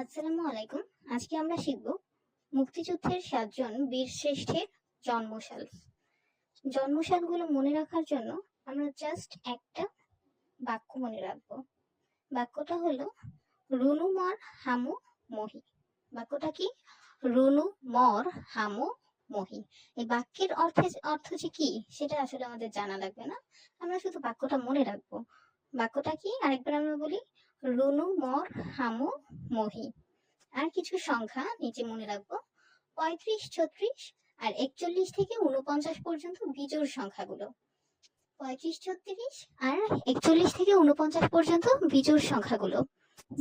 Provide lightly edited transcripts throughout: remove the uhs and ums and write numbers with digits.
আসসালামু আলাইকুম। আজকে আমরা শিখব মুক্তিযুদ্ধের 7 জন বীর শ্রেষ্ঠের জন্মসাল। জন্মসালগুলো মনে রাখার জন্য আমরা জাস্ট একটা বাক্য মনে রাখবো। বাক্যটা হলো রুনু মর হামু মহি। বাক্যটা কি? রুনু মর হামু মহি। এই বাক্যের অর্থ যে কি সেটা আসলে আমাদের জানা লাগবে না, আমরা শুধু বাক্যটা মনে রাখবো। বাক্যটা কি আরেকবার আমরা বলি, রুনু মর হামু মহি। আর কিছু সংখ্যা নিচে মনে রাখবো, 35, 36 আর 41 থেকে 49 পর্যন্ত বিজোড় সংখ্যাগুলো। 35, 36 আর 41 থেকে 49 পর্যন্ত বিজোড় সংখ্যাগুলো,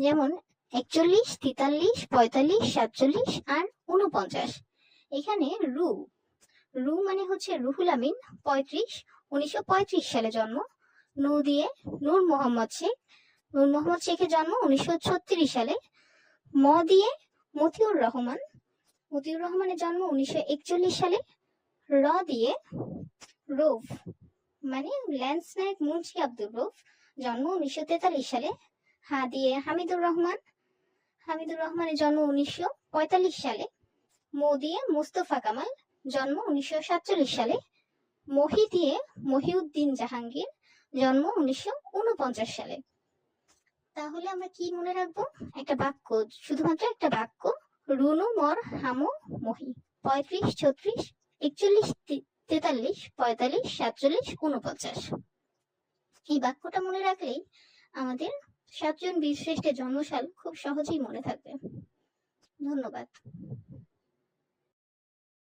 যেমন 41, 43, 45, 47 আর 49। এখানে রু মানে হচ্ছে রুহুল আমিন, 35, 1935 সালে জন্ম। নূ দিয়ে নূর মোহাম্মদ শেখের জন্ম 1936 সালে। ম দিয়ে মতিউর রহমানের জন্ম 1941 সালে। র দিয়ে রৌফ মানে ল্যান্স নায়ক মুন্সি আব্দুর রৌফ, জন্ম 1943 সালে। হা দিয়ে হামিদুর রহমানের জন্ম 1945 সালে। মো দিয়ে মোস্তফা কামাল, জন্ম 1947 সালে। মহি দিয়ে মহিউদ্দিন জাহাঙ্গীর, জন্ম 1949 সালে। তাহলে আমরা কি মনে রাখবো? একটা বাক্য, শুধুমাত্র একটা বাক্য, রুনু মর হামু মহি। 35, 36, 41, 43, 45, 47, 49। এই বাক্যটা মনে রাখলেই আমাদের 7 জন বীর শ্রেষ্ঠের জন্মসাল খুব সহজেই মনে থাকবে। ধন্যবাদ।